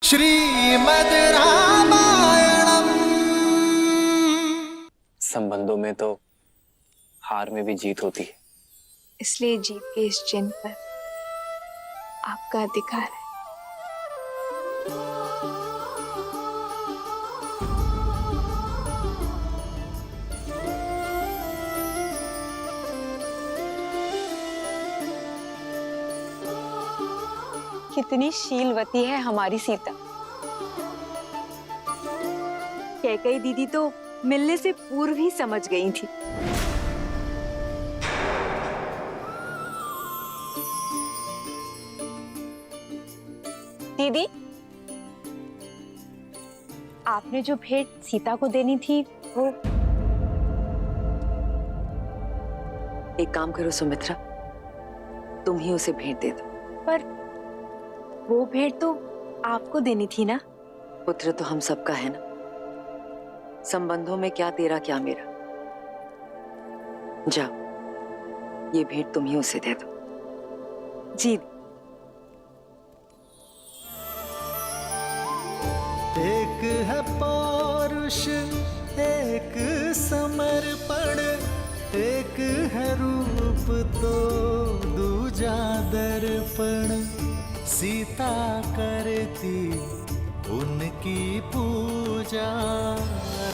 श्रीमद् रामायणम। संबंधों में तो हार में भी जीत होती है, इसलिए जीत के इस चिन्ह पर आपका अधिकार है। कितनी शीलवती है हमारी सीता। कैकई दीदी तो मिलने से पूर्व ही समझ गई थी। दीदी, आपने जो भेंट सीता को देनी थी वो। एक काम करो सुमित्रा, तुम ही उसे भेंट दे दो। पर वो भेंट तो आपको देनी थी ना। पुत्र तो हम सबका है ना, संबंधों में क्या तेरा क्या मेरा। जाओ, ये भेंट तुम ही उसे दे दो। जी। एक है पौरुष, एक समर्पण, एक है रूप तो दूजा दर्पण। सीता करती उनकी पूजा,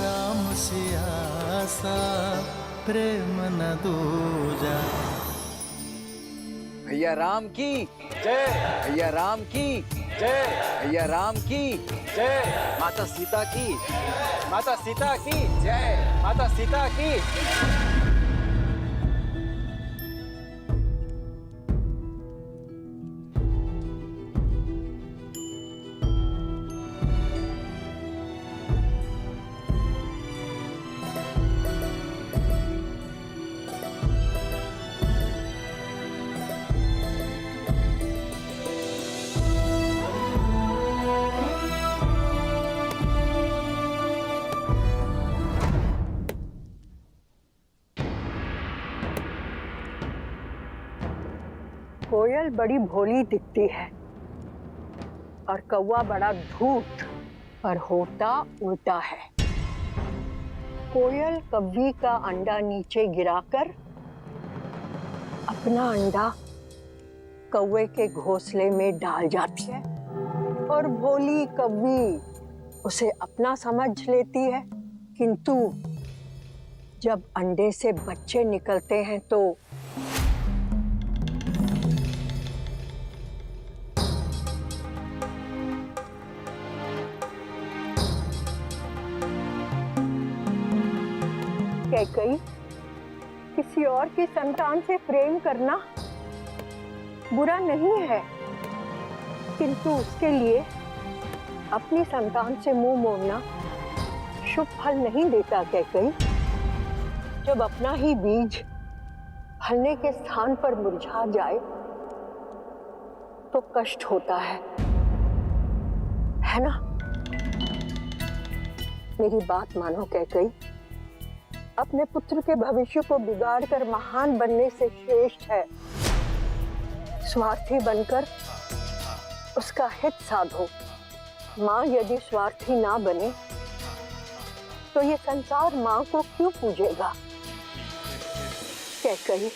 राम से आसा प्रेम न दूजा। भैया राम की जय, भैया राम की जय, भैया राम की जय। माता सीता की, माता सीता की जय, माता सीता की। कोयल बड़ी भोली दिखती है और कौवा बड़ा धूर्त, पर होता उल्टा है। कोयल कव्वी का अंडा नीचे गिराकर अपना अंडा कौवे के घोंसले में डाल जाती है और भोली कव्वी उसे अपना समझ लेती है, किंतु जब अंडे से बच्चे निकलते हैं तो कैकई, किसी और की संतान से प्रेम करना बुरा नहीं है, किंतु उसके लिए अपनी संतान से मुंह मोड़ना शुभ फल नहीं देता। कैकई, जब अपना ही बीज फलने के स्थान पर मुरझा जाए तो कष्ट होता है ना? मेरी बात मानो कैकई, अपने पुत्र के भविष्य को बिगाड़कर महान बनने से श्रेष्ठ है स्वार्थी बनकर उसका हित साधो। माँ यदि स्वार्थी ना बने तो ये संसार माँ को क्यों पूजेगा? कैकई,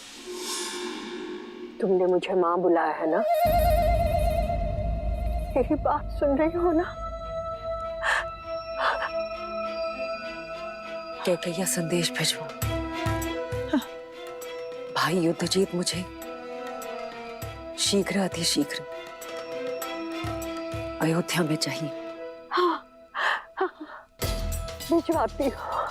तुमने मुझे माँ बुलाया है ना? मेरी बात सुन रही हो ना? कैकैया संदेश भिजवो। भाई युद्धजीत मुझे शीघ्र अतिशीघ्र अयोध्या में चाहिए। हाँ, भिजवाती हूँ।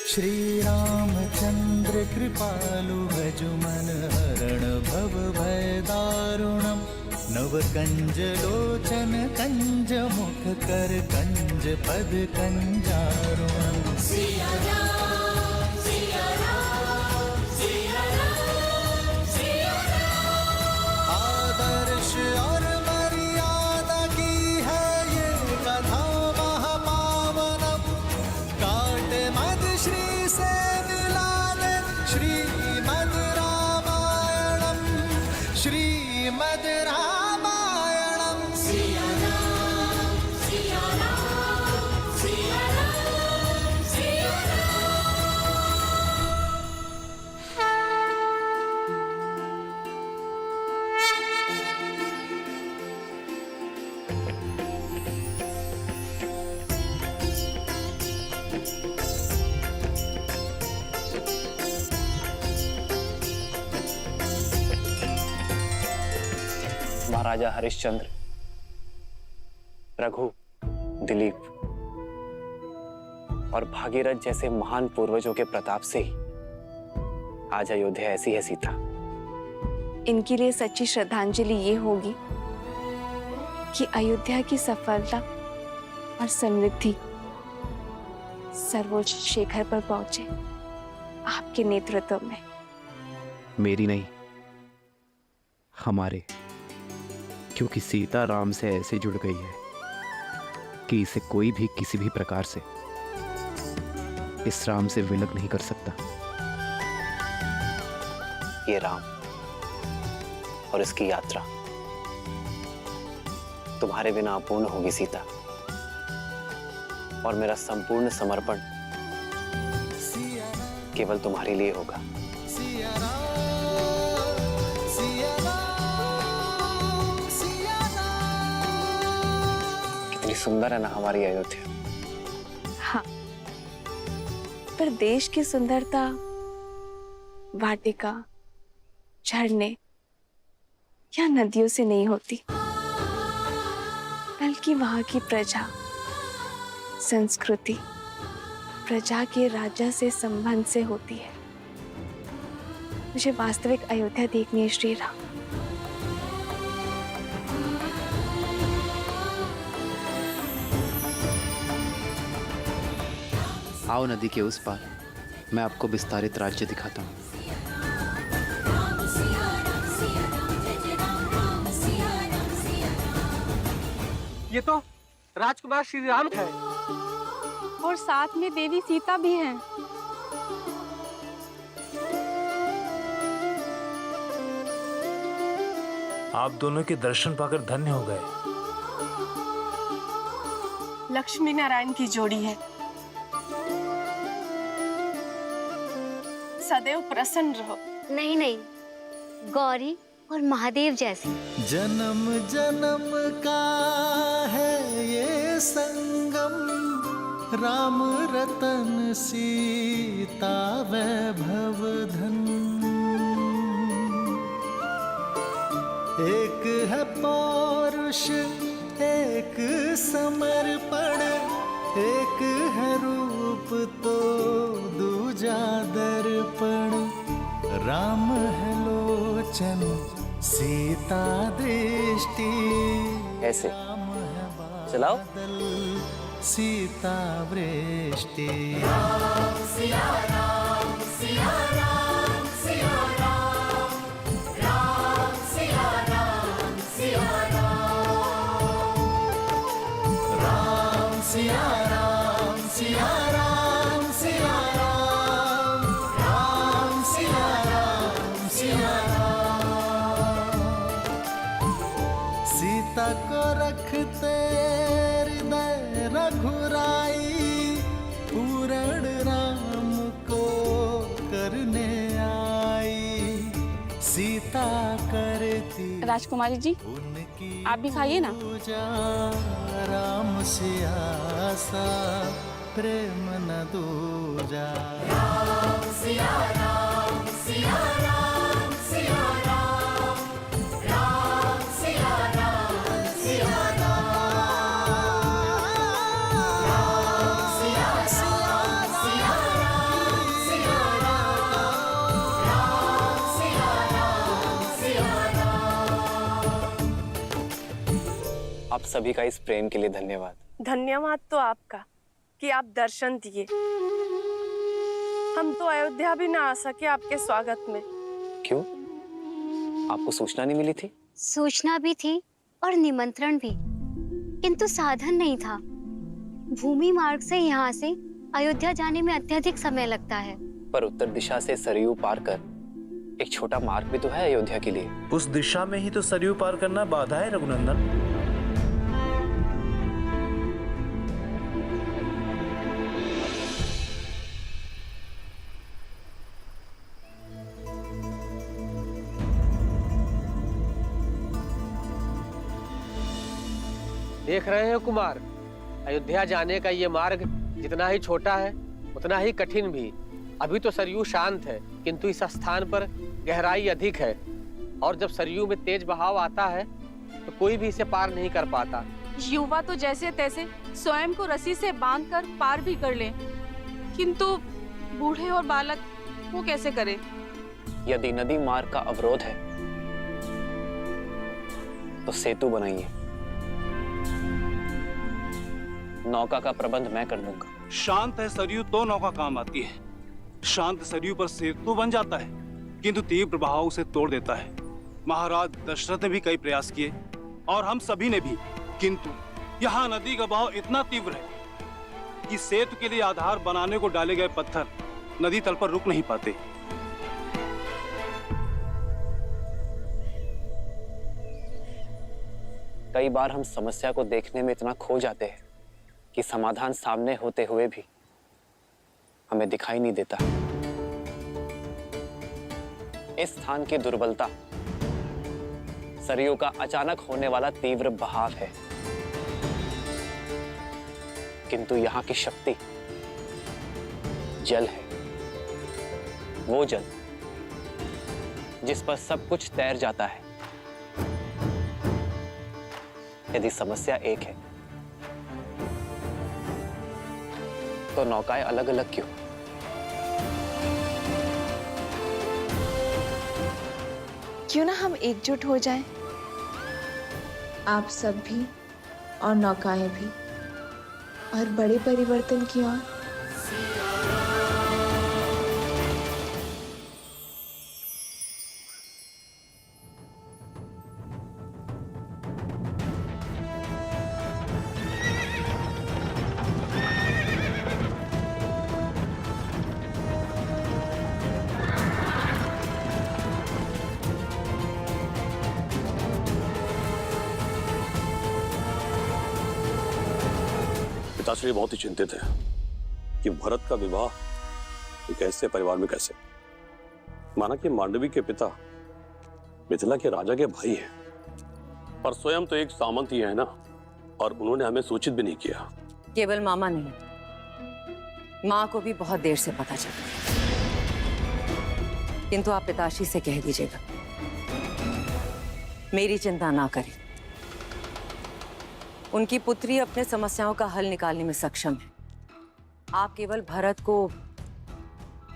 श्री रामचंद्र कृपालु भजु मन हरण भव भय दारुणम। नव कंज लोचन कंज मुख कर कंज पद कंजारुणम। आदर्श और मर्यादा की है ये कथा महापावनम। श्री से मिला दे श्रीमद् रामायणम श्रीमद् रामायणम। सिया राम सिया राम सिया राम सिया महाराजा हरिश्चंद्र, रघु, दिलीप और भागीरथ जैसे महान पूर्वजों के प्रताप से ही आज अयोध्या ऐसी है सीता। इनके लिए सच्ची श्रद्धांजलि ये होगी कि अयोध्या की सफलता और समृद्धि सर्वोच्च शिखर पर पहुंचे आपके नेतृत्व में। मेरी नहीं, हमारे, क्योंकि सीता राम से ऐसे जुड़ गई है कि इसे कोई भी किसी भी प्रकार से इस राम से विलग नहीं कर सकता। ये राम और इसकी यात्रा तुम्हारे बिना अपूर्ण होगी सीता, और मेरा संपूर्ण समर्पण केवल तुम्हारे लिए होगा। सिया राम सिया राम सिया राम। कितनी सुंदर है ना हमारी अयोध्या। हाँ, पर देश की सुंदरता वाटिका, झरने या नदियों से नहीं होती, बल्कि वहां की प्रजा, संस्कृति, प्रजा के राजा से संबंध से होती है। मुझे वास्तविक अयोध्या देखनी है श्री राम। आओ नदी के उस पार, मैं आपको विस्तारित राज्य दिखाता हूँ। ये तो राजकुमार श्री राम है और साथ में देवी सीता भी हैं। आप दोनों के दर्शन पाकर धन्य हो गए। लक्ष्मी नारायण की जोड़ी है, सदैव प्रसन्न रहो। नहीं नहीं, गौरी और महादेव जैसी। जन्म जन्म का है ये संगम, राम रतन सीता वैभव धन। एक है पौरुष एक समर्पण, एक है रूप तो दूजा दर्पण। राम है लोचन सीता दृष्टि, ऐसे राम है चलाओ। बादल सीता वृष्टि। सिया राम सिया राम सिया राम, राम सिया राम सिया राम, राम सिया राम सिया राम सिया राम, राम सिया राम सिया राम। सीता को रखते हृदय रघुराई, पूर्ण राम को करने आई। सीता करती राजकुमारी जी, उनकी आप भी खाइए ना। पूजा, राम से आसा प्रेम न दूजा। राम सिया राम सिया राम सिया राम, राम सिया राम सिया राम, राम सिया राम सिया राम सिया राम, राम सिया राम सिया राम। आप सभी का इस प्रेम के लिए धन्यवाद। धन्यवाद तो आपका कि आप दर्शन दिए। हम तो अयोध्या भी ना आ सके आपके स्वागत में। क्यों? आपको सूचना नहीं मिली थी? सूचना भी थी और निमंत्रण भी, किंतु साधन नहीं था। भूमि मार्ग से यहाँ से अयोध्या जाने में अत्यधिक समय लगता है। पर उत्तर दिशा से सरयू पार कर एक छोटा मार्ग भी तो है अयोध्या के लिए। उस दिशा में ही तो सरयू पार करना बाधा है रघुनंदन। देख रहे हैं कुमार, अयोध्या जाने का ये मार्ग जितना ही छोटा है उतना ही कठिन भी। अभी तो सरयू शांत है, किंतु इस स्थान पर गहराई अधिक है, और जब सरयू में तेज बहाव आता है तो कोई भी इसे पार नहीं कर पाता। युवा तो जैसे तैसे स्वयं को रस्सी से बांधकर पार भी कर ले, किंतु बूढ़े और बालक वो कैसे करे? यदि नदी मार्ग का अवरोध है तो सेतु बनाइए। नौका का प्रबंध मैं कर दूंगा। शांत है सरयू तो नौका काम आती है। शांत सरयू पर सेतु बन जाता है, किंतु तीव्र बहाव उसे तोड़ देता है। महाराज दशरथ ने भी कई प्रयास किए और हम सभी ने भी, किंतु यहाँ नदी का बहाव इतना तीव्र है कि सेतु के लिए आधार बनाने को डाले गए पत्थर नदी तल पर रुक नहीं पाते। कई बार हम समस्या को देखने में इतना खो जाते हैं कि समाधान सामने होते हुए भी हमें दिखाई नहीं देता। इस स्थान की दुर्बलता सरयू का अचानक होने वाला तीव्र बहाव है, किंतु यहाँ की शक्ति जल है। वो जल जिस पर सब कुछ तैर जाता है। यदि समस्या एक है तो नौकाएं अलग अलग क्यों? क्यों ना हम एकजुट हो जाएं? आप सब भी और नौकाएं भी, और बड़े परिवर्तन की ओर। पिताश्री बहुत ही चिंतित है कि भरत का विवाह एक ऐसे परिवार में कैसे। माना कि मांडवी के पिता मिथिला के राजा के भाई हैं, पर स्वयं तो एक सामंत ही है ना, और उन्होंने हमें सूचित भी नहीं किया। केवल मामा नहीं, माँ को भी बहुत देर से पता चला, किंतु आप पिताश्री से कह दीजिएगा मेरी चिंता ना करें। उनकी पुत्री अपने समस्याओं का हल निकालने में सक्षम है। आप केवल भरत को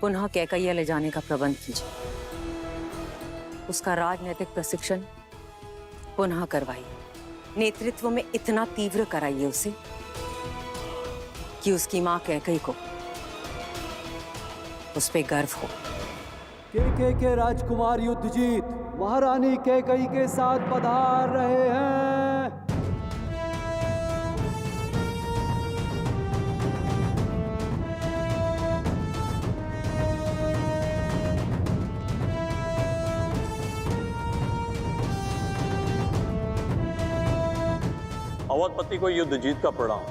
पुनः कैकैया ले जाने का प्रबंध कीजिए। उसका राजनीतिक प्रशिक्षण पुनः करवाइए। नेतृत्व में इतना तीव्र कराइए उसे कि उसकी मां कैकई को उस पे गर्व हो। के राजकुमार युद्धजीत महारानी कैकई के साथ पधार रहे हैं। अवधपति को युद्धजीत का प्रणाम।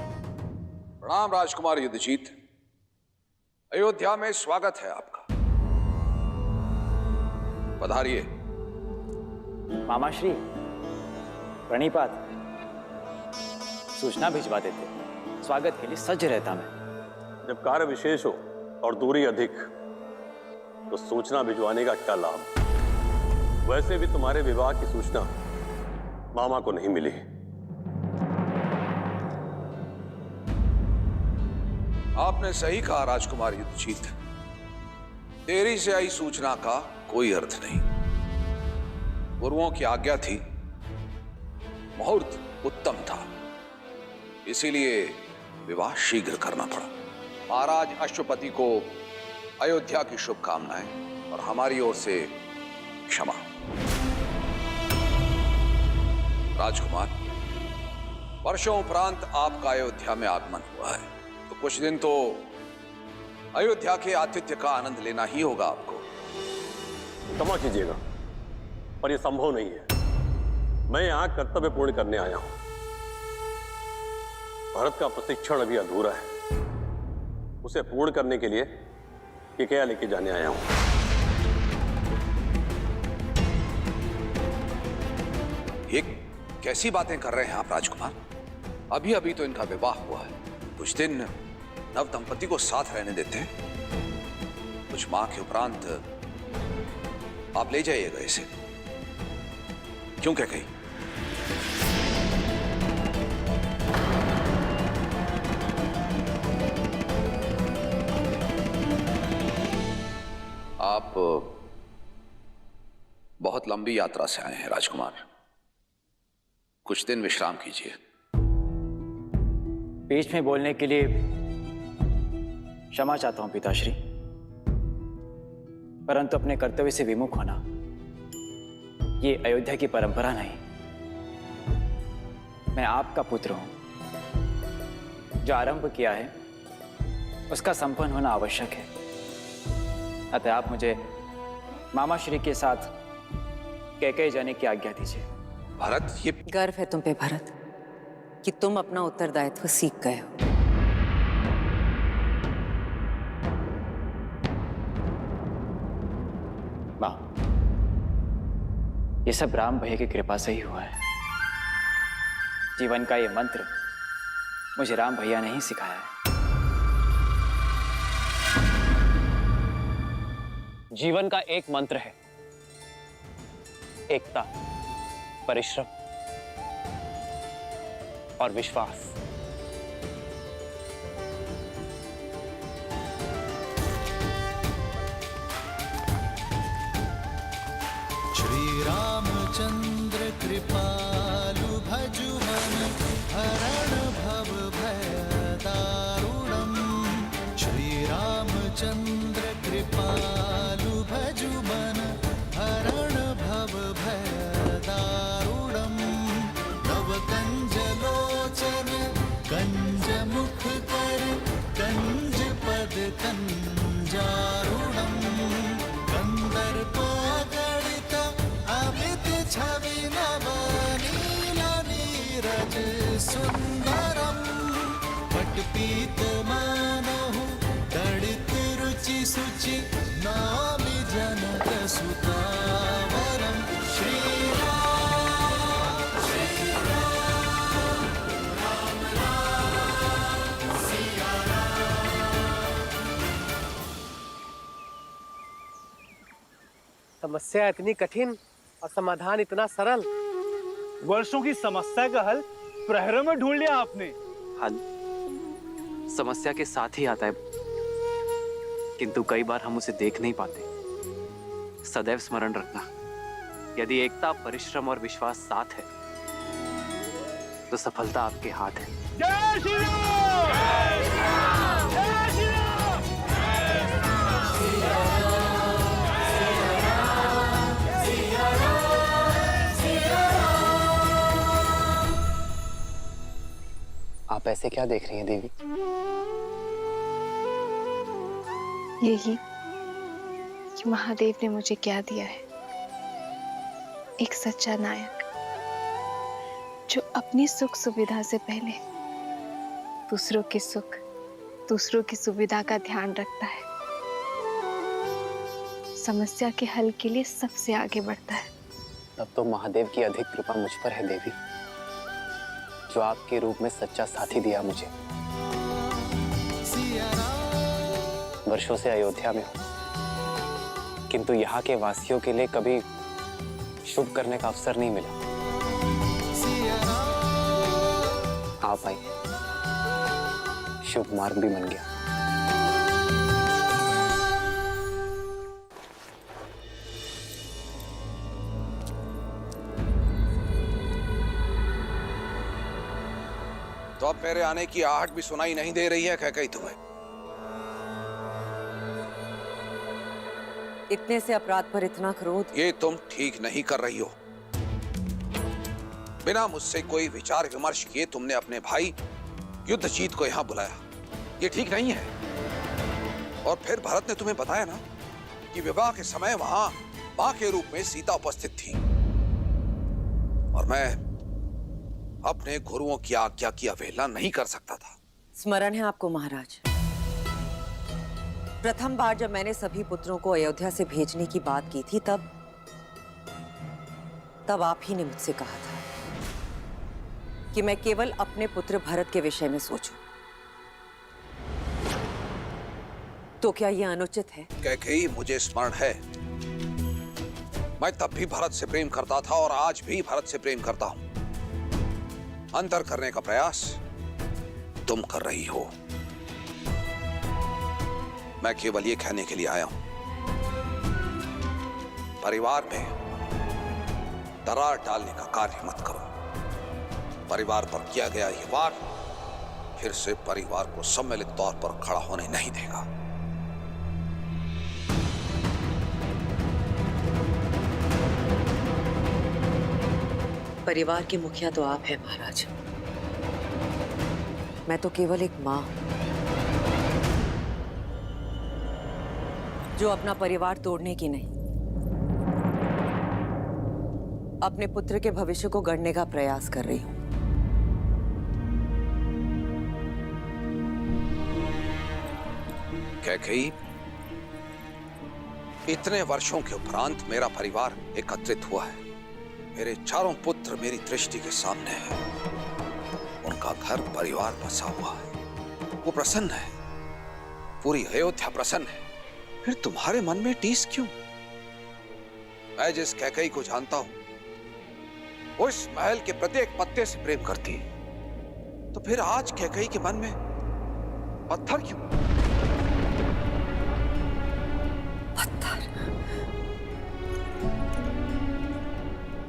प्रणाम राजकुमार युद्धजीत। अयोध्या में स्वागत है आपका, पधारिए। मामाश्री प्रणिपात। सूचना भिजवा देते, स्वागत के लिए सज्ज रहता मैं। जब कार्य विशेष हो और दूरी अधिक तो सूचना भिजवाने का क्या लाभ। वैसे भी तुम्हारे विवाह की सूचना मामा को नहीं मिली। आपने सही कहा राजकुमार युद्धजीत, देरी से आई सूचना का कोई अर्थ नहीं। गुरुओं की आज्ञा थी, मुहूर्त उत्तम था, इसीलिए विवाह शीघ्र करना पड़ा। महाराज अश्वपति को अयोध्या की शुभकामनाएं और हमारी ओर से क्षमा। राजकुमार, वर्षों उपरांत आपका अयोध्या में आगमन हुआ है, तो कुछ दिन तो अयोध्या के आतिथ्य का आनंद लेना ही होगा आपको। क्षमा कीजिएगा, पर यह संभव नहीं है। मैं यहाँ कर्तव्य पूर्ण करने आया हूं। भारत का प्रशिक्षण अभी अधूरा है, उसे पूर्ण करने के लिए केकैया लेके जाने आया हूं। ये कैसी बातें कर रहे हैं आप राजकुमार? अभी अभी तो इनका विवाह हुआ है, कुछ दिन नव दंपति को साथ रहने देते हैं। कुछ माह के उपरांत आप ले जाइएगा इसे। क्यों कैकेयी? आप बहुत लंबी यात्रा से आए हैं राजकुमार, कुछ दिन विश्राम कीजिए। बीच में बोलने के लिए क्षमा चाहता हूं पिताश्री, परंतु अपने कर्तव्य से विमुख होना ये अयोध्या की परंपरा नहीं। मैं आपका पुत्र हूं, जो आरंभ किया है उसका संपन्न होना आवश्यक है। अतः आप मुझे मामा श्री के साथ कैकेयी जाने की आज्ञा दीजिए। भरत, ये गर्व है तुम पे भरत कि तुम अपना उत्तरदायित्व सीख गए हो। मां, ये सब राम भैया की कृपा से ही हुआ है। जीवन का ये मंत्र मुझे राम भैया ने ही सिखाया है। जीवन का एक मंत्र है, एकता, परिश्रम और विश्वास। श्री रामचंद्र कृपालु भजु मन हरण भव भय दारुणम। श्री रामचंद्र कृपालु भजु मन हरण भव भय दारुणम। नव कंज लोचन कंज मुख कर कंज पद कंजारुणम। कंदर्प गणित अमित छवि नव नील नीरज सुंदरम। पटपीत मानहु दड़ित रुचि सुचि नामि जनक सुतावरम। श्री राम श्री राम राम राम सिया राम। समस्या इतनी कठिन और समाधान इतना सरल। वर्षों की समस्या का हल प्रहरों में ढूंढ लिया आपने। हल समस्या के साथ ही आता है, किंतु कई बार हम उसे देख नहीं पाते। सदैव स्मरण रखना, यदि एकता, परिश्रम और विश्वास साथ है तो सफलता आपके हाथ है। जय श्री राम! जय श्री राम! जय श्री राम! आप ऐसे क्या देख रही हैं देवी? यही कि महादेव ने मुझे क्या दिया है, एक सच्चा नायक जो अपनी सुख सुविधा से पहले दूसरों के सुख, दूसरों की सुविधा का ध्यान रखता है, समस्या के हल के लिए सबसे आगे बढ़ता है। तब तो महादेव की अधिक कृपा मुझ पर है देवी, जो आपके रूप में सच्चा साथी दिया मुझे। वर्षों से अयोध्या में हूं, किंतु यहाँ के वासियों के लिए कभी शुभ करने का अवसर नहीं मिला। आप आई, शुभ मार्ग भी बन गया। तो अब मेरे आने की आहट भी सुनाई नहीं दे रही है कैकेयी तुम्हें? इतने से अपराध पर इतना क्रोध? ये तुम ठीक नहीं कर रही हो। बिना मुझसे कोई विचार विमर्श किए तुमने अपने भाई युद्धजीत को यहां बुलाया, ये ठीक नहीं है। और फिर भरत ने तुम्हें बताया ना कि विवाह के समय वहां मां के रूप में सीता उपस्थित थी, और मैं अपने गुरुओं की आज्ञा की अवहेलना नहीं कर सकता था। स्मरण है आपको महाराज, प्रथम बार जब मैंने सभी पुत्रों को अयोध्या से भेजने की बात की थी, तब आप ही ने मुझसे कहा था कि मैं केवल अपने पुत्र भरत के विषय में सोचूं। तो क्या यह अनुचित है? कैकेयी, मुझे स्मरण है, मैं तब भी भरत से प्रेम करता था और आज भी भरत से प्रेम करता हूं। अंतर करने का प्रयास तुम कर रही हो। मैं केवल ये कहने के लिए आया हूं, परिवार में दरार डालने का कार्य मत करो। परिवार पर किया गया ये वार फिर से परिवार को सम्मिलित तौर पर खड़ा होने नहीं देगा। परिवार के मुखिया तो आप हैं महाराज, मैं तो केवल एक मां हूं जो अपना परिवार तोड़ने की नहीं, अपने पुत्र के भविष्य को गढ़ने का प्रयास कर रही हूं। कैकेयी, इतने वर्षों के उपरांत मेरा परिवार एकत्रित हुआ है। मेरे चारों पुत्र मेरी दृष्टि के सामने हैं। उनका घर परिवार बसा हुआ है, वो प्रसन्न है, पूरी अयोध्या प्रसन्न है। फिर तुम्हारे मन में टीस क्यों? मैं जिस कैकेयी को जानता हूं वो इस महल के प्रत्येक पत्ते से प्रेम करती है, तो फिर आज कैकेयी के मन में पत्थर क्यों?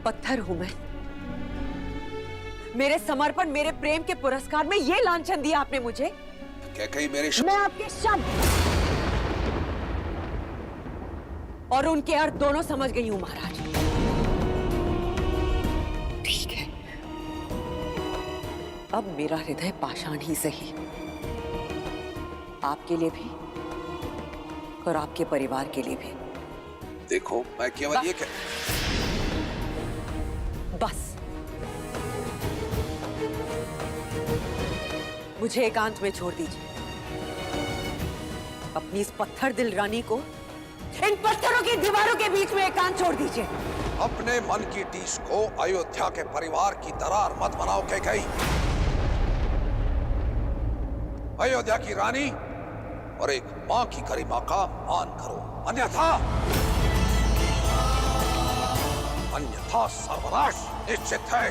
पत्थर हूं मैं? मेरे समर्पण, मेरे प्रेम के पुरस्कार में ये लांछन दिया आपने मुझे? कैकेयी, मेरे मैं आपके शब्द और उनके अर्थ दोनों समझ गई हूं महाराज। ठीक है, अब मेरा हृदय पाषाण ही सही, आपके लिए भी और आपके परिवार के लिए भी। देखो, मैं केवल ये बस मुझे एकांत में छोड़ दीजिए। अपनी इस पत्थर दिल रानी को इन पत्थरों की दीवारों के बीच में एकांत छोड़ दीजिए। अपने मन की टीस को अयोध्या के परिवार की दरार मत बनाओ कैकेयी। अयोध्या की रानी और एक मां की गरिमा का मान करो, अन्यथा सर्वनाश निश्चित है।